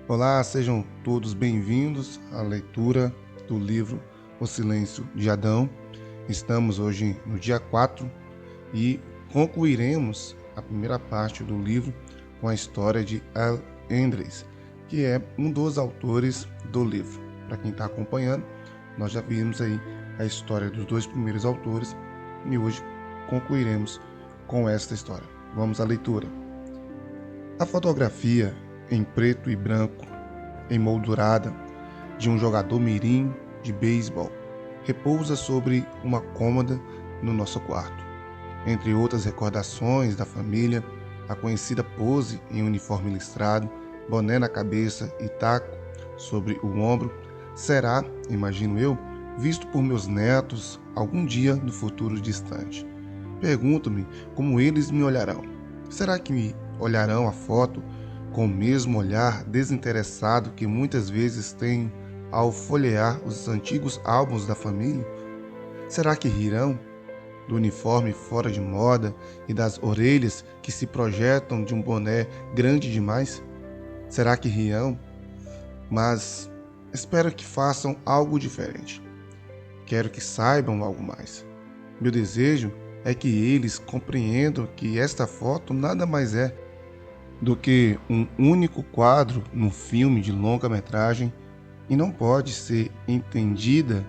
Olá, sejam todos bem-vindos à leitura do livro O Silêncio de Adão. Estamos hoje no dia 4 e concluiremos a primeira parte do livro com a história de Al Endres, que é um dos autores do livro. Para quem está acompanhando, nós já vimos aí a história dos dois primeiros autores e hoje concluiremos com esta história. Vamos à leitura. A fotografia em preto e branco, emoldurada, de um jogador mirim de beisebol, repousa sobre uma cômoda no nosso quarto. Entre outras recordações da família, a conhecida pose em uniforme listrado, boné na cabeça e taco sobre o ombro, será, imagino eu, visto por meus netos algum dia no futuro distante. Pergunto-me como eles me olharão. Será que me olharão a foto com o mesmo olhar desinteressado que muitas vezes tenho ao folhear os antigos álbuns da família? Será que rirão do uniforme fora de moda e das orelhas que se projetam de um boné grande demais? Será que rirão? Mas espero que façam algo diferente. Quero que saibam algo mais. Meu desejo é que eles compreendam que esta foto nada mais é do que um único quadro num filme de longa-metragem e não pode ser entendida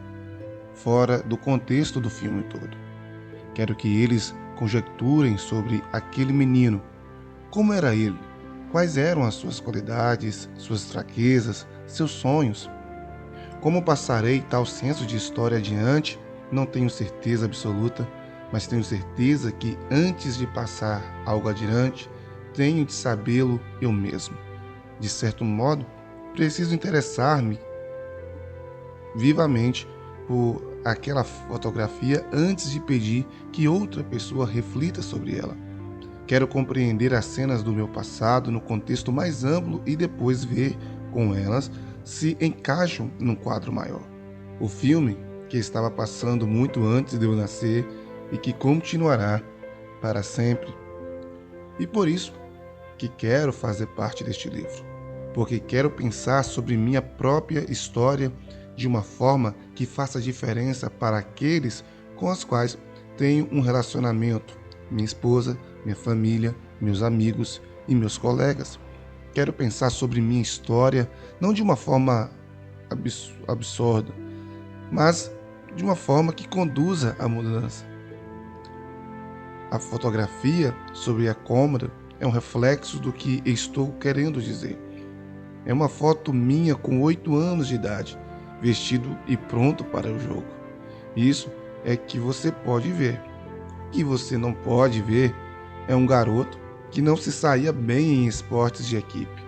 fora do contexto do filme todo. Quero que eles conjecturem sobre aquele menino. Como era ele? Quais eram as suas qualidades, suas fraquezas, seus sonhos? Como passarei tal senso de história adiante? Não tenho certeza absoluta, mas tenho certeza que antes de passar algo adiante, tenho de sabê-lo eu mesmo. De certo modo, preciso interessar-me vivamente por aquela fotografia antes de pedir que outra pessoa reflita sobre ela. Quero compreender as cenas do meu passado no contexto mais amplo e depois ver com elas se encaixam num quadro maior. O filme que estava passando muito antes de eu nascer e que continuará para sempre. E por isso que quero fazer parte deste livro, porque quero pensar sobre minha própria história de uma forma que faça diferença para aqueles com os quais tenho um relacionamento, minha esposa, minha família, meus amigos e meus colegas. Quero pensar sobre minha história não de uma forma absurda, mas de uma forma que conduza à mudança. A fotografia sobre a cômoda é um reflexo do que estou querendo dizer. É uma foto minha com 8 anos de idade, vestido e pronto para o jogo. Isso é que você pode ver. O que você não pode ver é um garoto que não se saía bem em esportes de equipe.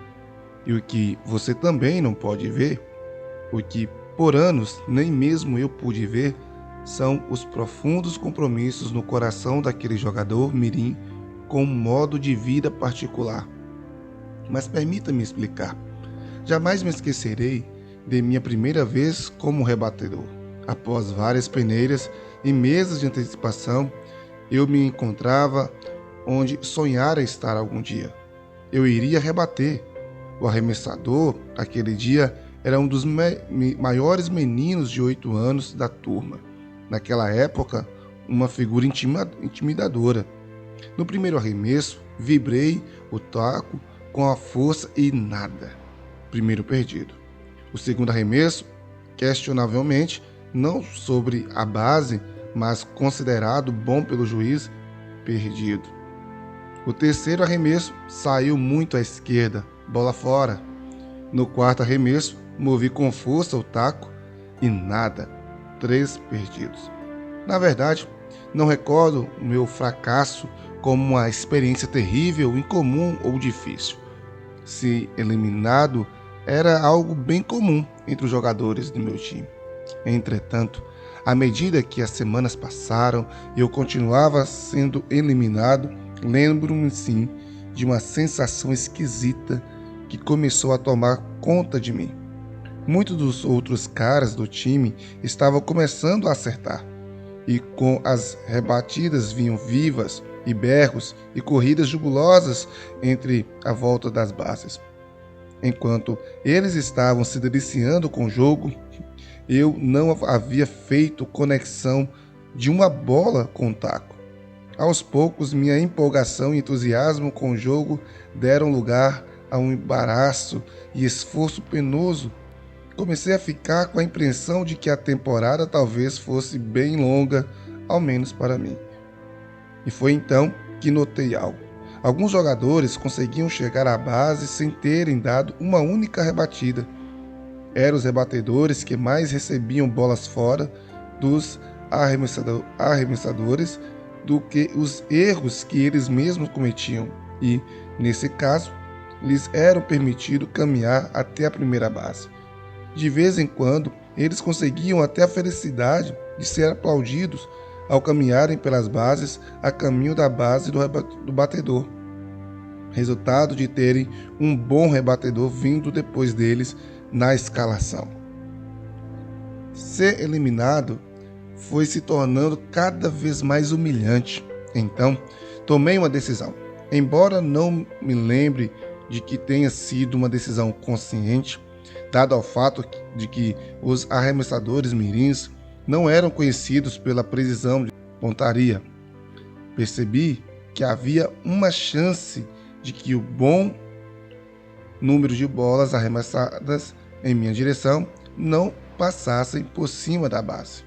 E o que você também não pode ver, o que por anos nem mesmo eu pude ver, são os profundos compromissos no coração daquele jogador mirim com um modo de vida particular. Mas permita-me explicar. Jamais me esquecerei de minha primeira vez como rebatedor. Após várias peneiras e meses de antecipação, eu me encontrava onde sonhara estar algum dia. Eu iria rebater. O arremessador, aquele dia, era um dos maiores meninos de 8 anos da turma. Naquela época, uma figura intimidadora. No primeiro arremesso, vibrei o taco com a força e nada. Primeiro perdido. O segundo arremesso, questionavelmente, não sobre a base, mas considerado bom pelo juiz, perdido. O terceiro arremesso saiu muito à esquerda, bola fora. No quarto arremesso, movi com força o taco e nada. 3 perdidos. Na verdade, não recordo o meu fracasso como uma experiência terrível, incomum ou difícil. Se eliminado, era algo bem comum entre os jogadores do meu time. Entretanto, à medida que as semanas passaram e eu continuava sendo eliminado, lembro-me sim de uma sensação esquisita que começou a tomar conta de mim. Muitos dos outros caras do time estavam começando a acertar, e com as rebatidas vinham vivas e berros e corridas jugulosas entre a volta das bases. Enquanto eles estavam se deliciando com o jogo, eu não havia feito conexão de uma bola com o taco. Aos poucos, minha empolgação e entusiasmo com o jogo deram lugar a um embaraço e esforço penoso. Comecei a ficar com a impressão de que a temporada talvez fosse bem longa, ao menos para mim. E foi então que notei algo. Alguns jogadores conseguiam chegar à base sem terem dado uma única rebatida. Eram os rebatedores que mais recebiam bolas fora dos arremessadores do que os erros que eles mesmos cometiam e, nesse caso, lhes era permitido caminhar até a primeira base. De vez em quando, eles conseguiam até a felicidade de ser aplaudidos ao caminharem pelas bases a caminho da base do batedor, resultado de terem um bom rebatedor vindo depois deles na escalação. Ser eliminado foi se tornando cada vez mais humilhante. Então, tomei uma decisão. Embora não me lembre de que tenha sido uma decisão consciente, dado ao fato de que os arremessadores mirins não eram conhecidos pela precisão de pontaria, percebi que havia uma chance de que o bom número de bolas arremessadas em minha direção não passassem por cima da base.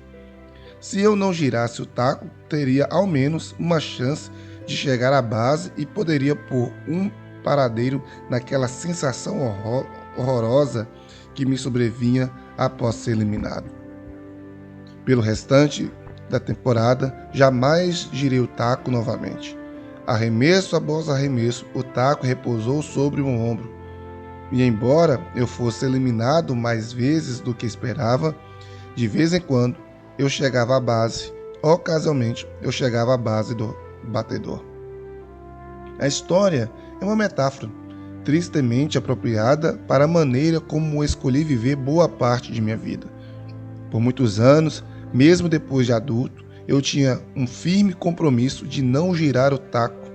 Se eu não girasse o taco, teria ao menos uma chance de chegar à base e poderia pôr um paradeiro naquela sensação horrorosa que me sobrevinha após ser eliminado. Pelo restante da temporada, jamais girei o taco novamente. Arremesso após arremesso, o taco repousou sobre o ombro. E embora eu fosse eliminado mais vezes do que esperava, de vez em quando eu chegava à base, ocasionalmente eu chegava à base do batedor. A história é uma metáfora tristemente apropriada para a maneira como escolhi viver boa parte de minha vida. Por muitos anos, mesmo depois de adulto, eu tinha um firme compromisso de não girar o taco,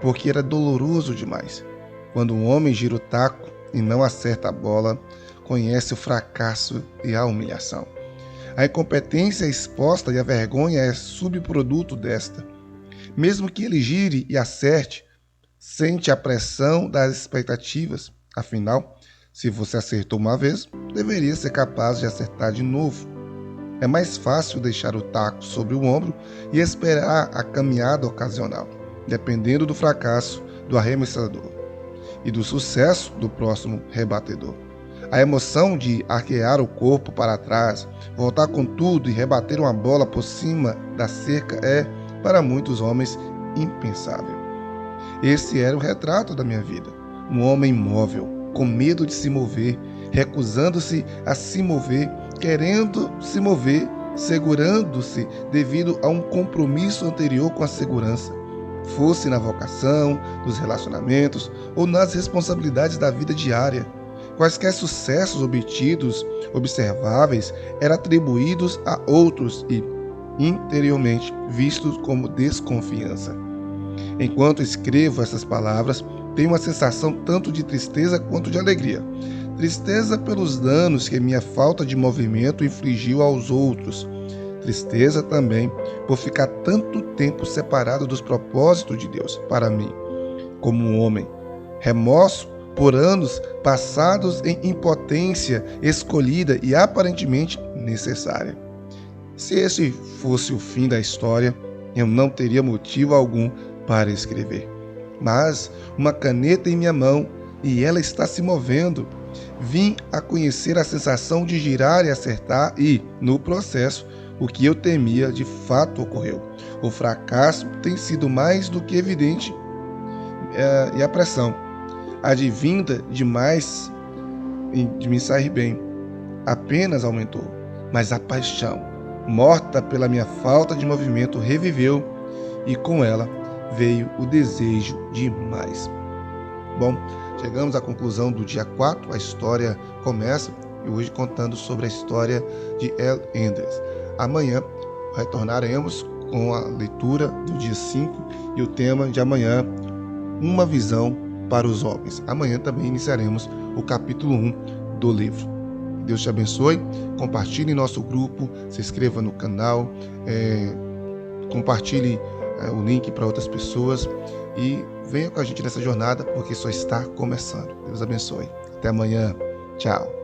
porque era doloroso demais. Quando um homem gira o taco e não acerta a bola, conhece o fracasso e a humilhação. A incompetência exposta e a vergonha é subproduto desta. Mesmo que ele gire e acerte, sente a pressão das expectativas. Afinal, se você acertou uma vez, deveria ser capaz de acertar de novo. É mais fácil deixar o taco sobre o ombro e esperar a caminhada ocasional, dependendo do fracasso do arremessador e do sucesso do próximo rebatedor. A emoção de arquear o corpo para trás, voltar com tudo e rebater uma bola por cima da cerca é, para muitos homens, impensável. Esse era o retrato da minha vida. Um homem imóvel, com medo de se mover, recusando-se a se mover, querendo se mover, segurando-se devido a um compromisso anterior com a segurança, fosse na vocação, nos relacionamentos ou nas responsabilidades da vida diária. Quaisquer sucessos observáveis eram atribuídos a outros e, interiormente, vistos como desconfiança. Enquanto escrevo essas palavras, tenho uma sensação tanto de tristeza quanto de alegria. Tristeza pelos danos que minha falta de movimento infligiu aos outros. Tristeza também por ficar tanto tempo separado dos propósitos de Deus para mim, como um homem. Remorso por anos passados em impotência escolhida e aparentemente necessária. Se esse fosse o fim da história, eu não teria motivo algum para escrever. Mas uma caneta em minha mão e ela está se movendo. Vim a conhecer a sensação de girar e acertar e, no processo, o que eu temia de fato ocorreu. O fracasso tem sido mais do que evidente e a pressão, advinda demais de me sair bem, apenas aumentou. Mas a paixão, morta pela minha falta de movimento, reviveu e com ela veio o desejo de mais. Bom, chegamos à conclusão do dia 4, a história começa e hoje contando sobre a história de El Endres. Amanhã retornaremos com a leitura do dia 5 e o tema de amanhã, uma visão para os homens. Amanhã também iniciaremos o capítulo 1 do livro. Deus te abençoe, compartilhe em nosso grupo, se inscreva no canal, compartilhe o link para outras pessoas e venha com a gente nessa jornada, porque só está começando. Deus abençoe. Até amanhã. Tchau.